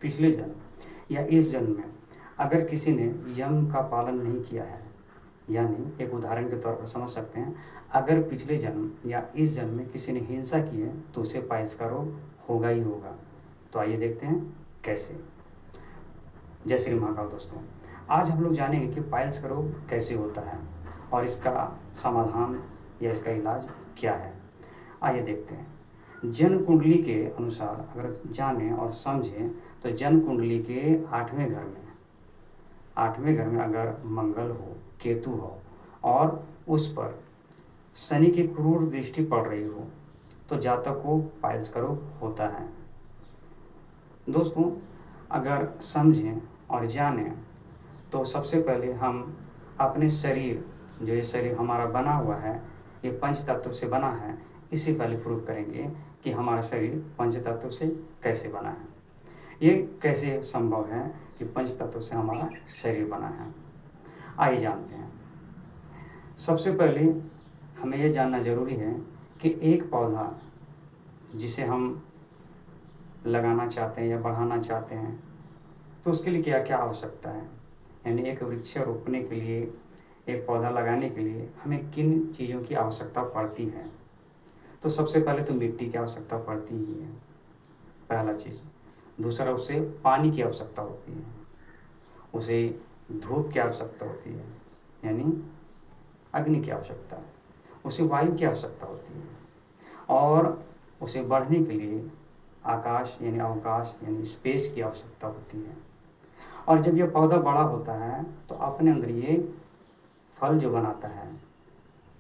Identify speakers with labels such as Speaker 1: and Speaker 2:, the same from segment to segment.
Speaker 1: पिछले जन्म या इस जन्म में अगर किसी ने यम का पालन नहीं किया है, यानी एक उदाहरण के तौर पर समझ सकते हैं, अगर पिछले जन्म या इस जन्म में किसी ने हिंसा की है तो उसे पाइल्स का रोग होगा ही होगा। तो आइए देखते हैं कैसे। जय श्री महाकाल दोस्तों, आज हम लोग जानेंगे कि पाइल्स का रोग कैसे होता है और इसका समाधान या इसका इलाज क्या है। आइए देखते हैं। जन्म कुंडली के अनुसार अगर जानें और समझें तो जन्म कुंडली के 8वें घर में अगर मंगल हो, केतु हो और उस पर शनि की क्रूर दृष्टि पड़ रही हो तो जातक को पाइल्स का रोग होता है। दोस्तों, अगर समझें और जानें तो सबसे पहले हम अपने शरीर, जो ये शरीर हमारा बना हुआ है, ये पंच तत्व से बना है, इसी पहले प्रूव करेंगे कि हमारा शरीर पंच तत्व से कैसे बना है। ये कैसे संभव है कि पंच तत्व से हमारा शरीर बना है। आइए जानते हैं। सबसे पहले हमें यह जानना जरूरी है कि एक पौधा जिसे हम लगाना चाहते हैं या बढ़ाना चाहते हैं तो उसके लिए क्या क्या आवश्यकता है, यानी एक वृक्ष रोपने के लिए, एक पौधा लगाने के लिए हमें किन चीज़ों की आवश्यकता पड़ती है। तो सबसे पहले तो मिट्टी की आवश्यकता पड़ती ही है, पहला चीज़। दूसरा, उसे पानी की आवश्यकता होती है, उसे धूप की आवश्यकता होती है, यानी अग्नि की आवश्यकता है, उसे वायु की आवश्यकता होती है और उसे बढ़ने के लिए आकाश यानी अवकाश यानी स्पेस की आवश्यकता होती है। और जब यह पौधा बड़ा होता है तो अपने अंदर ये फल जो बनाता है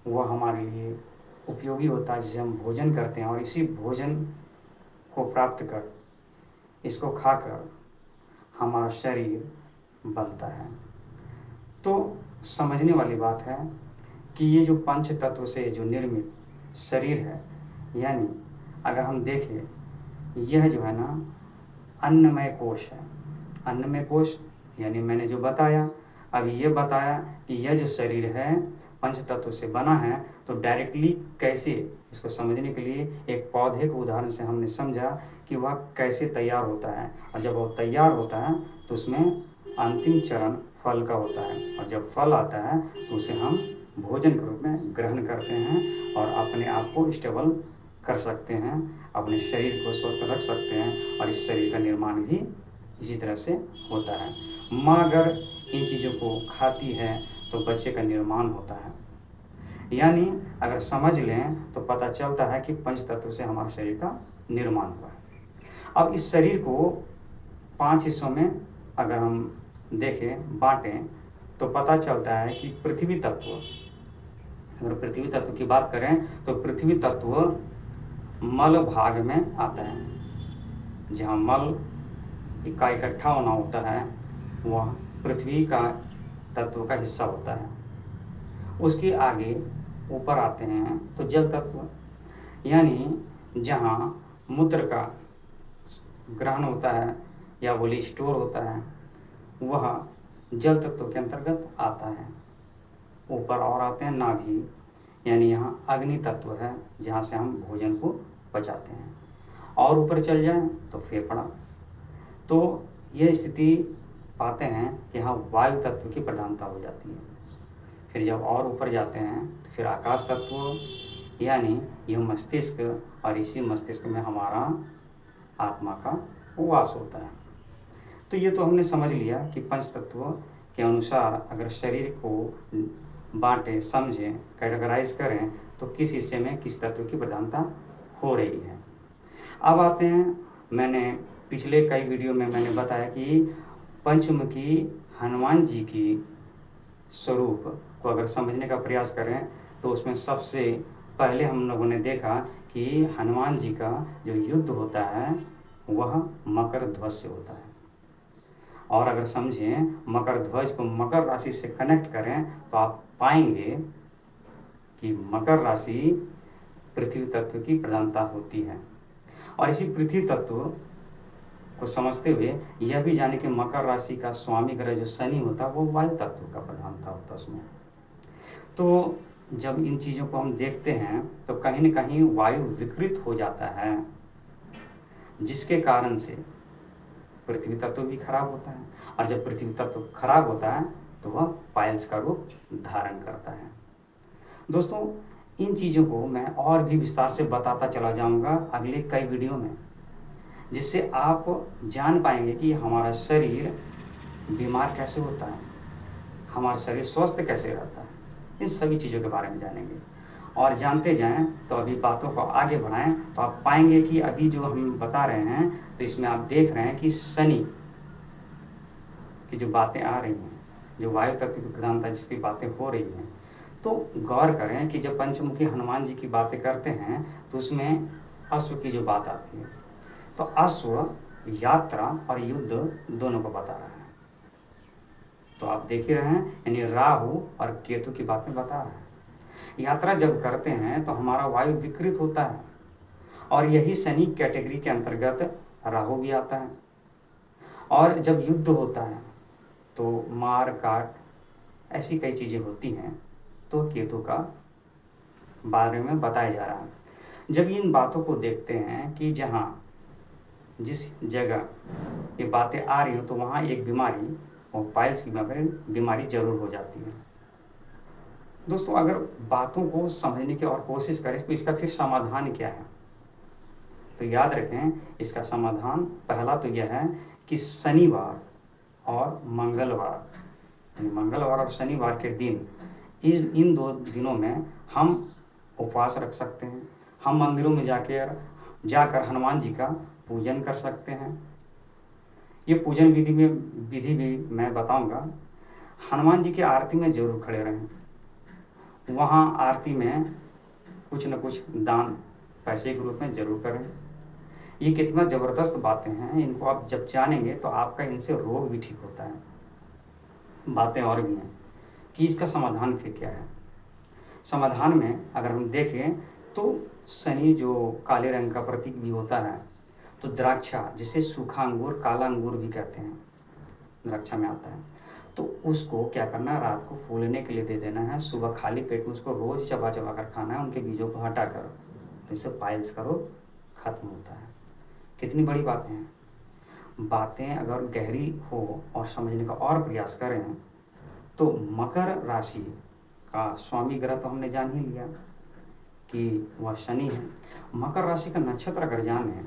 Speaker 1: वह हमारे लिए उपयोगी होता है, जिसे हम भोजन करते हैं और इसी भोजन को प्राप्त कर, इसको खाकर हमारा शरीर बनता है। तो समझने वाली बात है कि ये जो पंच तत्व से जो निर्मित शरीर है, यानी अगर हम देखें, यह जो है ना अन्नमय कोश है। अन्नमय कोश यानी मैंने जो बताया, अभी ये बताया कि यह जो शरीर है पंच तत्व से बना है। तो डायरेक्टली कैसे, इसको समझने के लिए एक पौधे को उदाहरण से हमने समझा कि वह कैसे तैयार होता है, और जब वह तैयार होता है तो उसमें अंतिम चरण फल का होता है, और जब फल आता है तो उसे हम भोजन के रूप में ग्रहण करते हैं और अपने आप को स्टेबल कर सकते हैं, अपने शरीर को स्वस्थ रख सकते हैं, और इस शरीर का निर्माण भी इसी तरह से होता है। माँ अगर इन चीज़ों को खाती है तो बच्चे का निर्माण होता है। यानी अगर समझ लें तो पता चलता है कि पंच तत्व से हमारे शरीर का निर्माण हुआ है। अब इस शरीर को 5 हिस्सों में अगर हम देखें, बांटें, तो पता चलता है कि पृथ्वी तत्व, अगर पृथ्वी तत्व की बात करें तो पृथ्वी तत्व मल भाग में आता है। जहाँ मल का इकट्ठा होना होता है वह पृथ्वी का तत्व का हिस्सा होता है। उसके आगे ऊपर आते हैं तो जल तत्व, यानी जहाँ मूत्र का ग्रहण होता है या बोली स्टोर होता है, वह जल तत्व के अंतर्गत आता है। ऊपर और आते हैं नाभि, यानी यहाँ अग्नि तत्व है, जहाँ से हम भोजन को पचाते हैं। और ऊपर चल जाएं तो फेफड़ा। तो ये स्थिति पाते हैं कि यहाँ वायु तत्व की प्रधानता हो जाती है। फिर जब और ऊपर जाते हैं तो फिर आकाश तत्व, यानी यह मस्तिष्क, और इसी मस्तिष्क में हमारा आत्मा का वास होता है। तो ये तो हमने समझ लिया कि पंच तत्व के अनुसार अगर शरीर को बांटें, समझें, कैटेगराइज करें तो किस हिस्से में किस तत्व की प्रधानता हो रही है। अब आते हैं, मैंने पिछले कई वीडियो में मैंने बताया कि पंचमुखी हनुमान जी की स्वरूप को अगर समझने का प्रयास करें तो उसमें सबसे पहले हम लोगों ने देखा कि हनुमान जी का जो युद्ध होता है वह मकर ध्वज से होता है। और अगर समझें, मकर ध्वज को मकर राशि से कनेक्ट करें तो आप पाएंगे कि मकर राशि पृथ्वी तत्व की प्रधानता होती है। और इसी पृथ्वी तत्व को समझते हुए यह भी जाने कि मकर राशि का स्वामी ग्रह जो शनि होता है वो वायु तत्व का प्रधानता होता है उसमें। तो जब इन चीज़ों को हम देखते हैं तो कहीं न कहीं वायु विकृत हो जाता है, जिसके कारण से पृथ्वी तत्व भी खराब होता है, और जब पृथ्वी तत्व खराब होता है तो वह पाइल्स का रूप धारण करता है। दोस्तों, इन चीज़ों को मैं और भी विस्तार से बताता चला जाऊंगा अगले कई वीडियो में, जिससे आप जान पाएंगे कि हमारा शरीर बीमार कैसे होता है, हमारा शरीर स्वस्थ कैसे रहता है। इन सभी चीज़ों के बारे में जानेंगे और जानते जाएं तो अभी बातों को आगे बढ़ाएं तो आप पाएंगे कि अभी जो हम बता रहे हैं तो इसमें आप देख रहे हैं कि शनि की जो बातें आ रही हैं, जो वायु तत्व की प्रधानता जिसकी बातें हो रही हैं, तो गौर करें कि जब पंचमुखी हनुमान जी की बातें करते हैं तो उसमें अश्व की जो बात आती है, तो अश्व यात्रा और युद्ध दोनों को बता रहा है। तो आप देख ही रहे हैं, यानी राहु और केतु की बातें बता रहा है। यात्रा जब करते हैं तो हमारा वायु विकृत होता है, और यही शनि कैटेगरी के अंतर्गत राहु भी आता है। और जब युद्ध होता है तो मार काट ऐसी कई चीज़ें होती हैं, तो केतु का बारे में बताया जा रहा है। जब इन बातों को देखते हैं कि जहाँ जिस जगह ये बातें आ रही हो तो वहाँ एक बीमारी और पाइल्स की बीमारी जरूर हो जाती है। दोस्तों, अगर बातों को समझने की और कोशिश करें तो इसका फिर समाधान क्या है, तो याद रखें इसका समाधान पहला तो यह है कि शनिवार और मंगलवार, यानी मंगलवार और शनिवार के दिन, इन 2 दिनों में हम उपवास रख सकते हैं। हम मंदिरों में जाकर हनुमान जी का पूजन कर सकते हैं। ये पूजन विधि भी मैं बताऊंगा। हनुमान जी की आरती में जरूर खड़े रहें, वहाँ आरती में कुछ न कुछ दान पैसे के रूप में जरूर करें। ये कितना ज़बरदस्त बातें हैं, इनको आप जब जानेंगे तो आपका इनसे रोग भी ठीक होता है। बातें और भी हैं कि इसका समाधान फिर क्या है। समाधान में अगर हम देखें तो शनि जो काले रंग का प्रतीक भी होता है, तो द्राक्षा जिसे सूखा अंगूर, काला अंगूर भी कहते हैं, द्राक्षा में आता है, तो उसको क्या करना है, रात को फूलने के लिए दे देना है। सुबह खाली पेट में उसको रोज चबा चबा कर खाना है, उनके बीजों को हटाकर, तो इससे पाइल्स का रोग खत्म होता है। कितनी बड़ी बातें हैं। बातें अगर गहरी हो और समझने का और प्रयास करें तो मकर राशि का स्वामी ग्रह तो हमने जान ही लिया कि वह शनि है। मकर राशि का नक्षत्र अगर जाने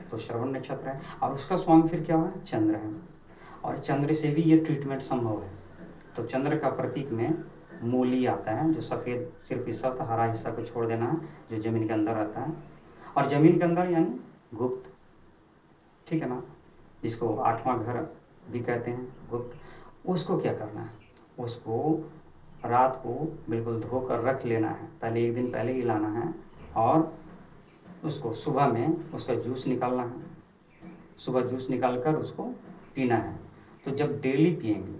Speaker 1: तो श्रवण नक्षत्र है, और उसका स्वामी फिर क्या हुआ, चंद्र है, और चंद्र से भी ये ट्रीटमेंट संभव है। तो चंद्र का प्रतीक में मूली आता है, जो सफ़ेद सिर्फ हिस्सा होता है, हरा हिस्सा को छोड़ देना है, जो ज़मीन के अंदर रहता है, और ज़मीन के अंदर यानी गुप्त, ठीक है ना, जिसको 8वां घर भी कहते हैं, गुप्त। उसको क्या करना है, उसको रात को बिल्कुल धोकर रख लेना है, पहले 1 दिन पहले ही लाना है, और उसको सुबह में उसका जूस निकालना है, सुबह जूस निकाल कर उसको पीना है। तो जब डेली पिएंगे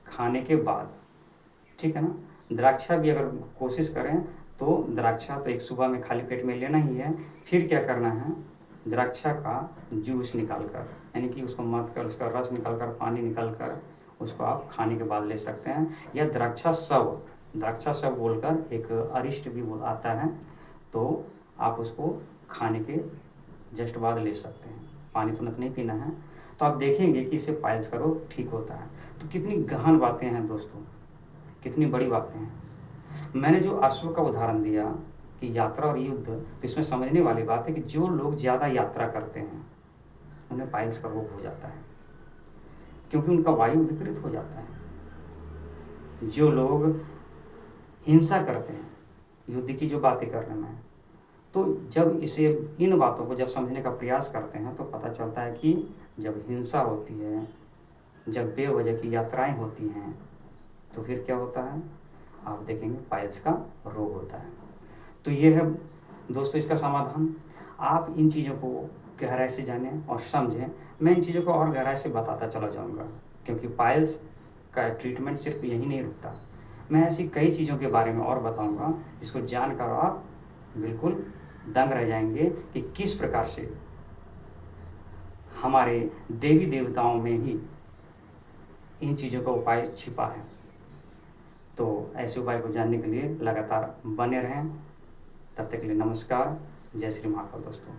Speaker 1: खाने के बाद, ठीक है ना, द्राक्षा भी अगर कोशिश करें तो द्राक्षा तो एक सुबह में खाली पेट में लेना ही है। फिर क्या करना है, द्राक्षा का जूस निकाल कर, यानी कि उसको मथ कर, उसका रस निकाल कर, पानी निकाल कर उसको आप खाने के बाद ले सकते हैं। या द्राक्षा शव बोलकर एक अरिष्ट भी आता है, तो आप उसको खाने के जस्ट बाद ले सकते हैं, पानी तुरंत नहीं पीना है। तो आप देखेंगे कि इससे पाइल्स का रोग ठीक होता है। तो कितनी गहन बातें हैं दोस्तों, कितनी बड़ी बातें हैं। मैंने जो अश्व का उदाहरण दिया कि यात्रा और युद्ध, तो इसमें समझने वाली बात है कि जो लोग ज़्यादा यात्रा करते हैं उन्हें पाइल्स का रोग हो जाता है, क्योंकि उनका वायु विकृत हो जाता है। जो लोग हिंसा करते हैं, युद्ध की जो बातें करने में, तो जब इन बातों को जब समझने का प्रयास करते हैं तो पता चलता है कि जब हिंसा होती है, जब बेवजह की यात्राएं होती हैं, तो फिर क्या होता है, आप देखेंगे पाइल्स का रोग होता है। तो ये है दोस्तों इसका समाधान। आप इन चीज़ों को गहराई से जानें और समझें। मैं इन चीज़ों को और गहराई से बताता चला जाऊंगा, क्योंकि पाइल्स का ट्रीटमेंट सिर्फ यही नहीं रुकता। मैं ऐसी कई चीज़ों के बारे में और बताऊंगा, जिसको जानकर आप बिल्कुल दंग रह जाएंगे कि किस प्रकार से हमारे देवी देवताओं में ही इन चीज़ों का उपाय छिपा है। तो ऐसे उपाय को जानने के लिए लगातार बने रहें। तब तक के लिए नमस्कार। जय श्री महाकाल दोस्तों।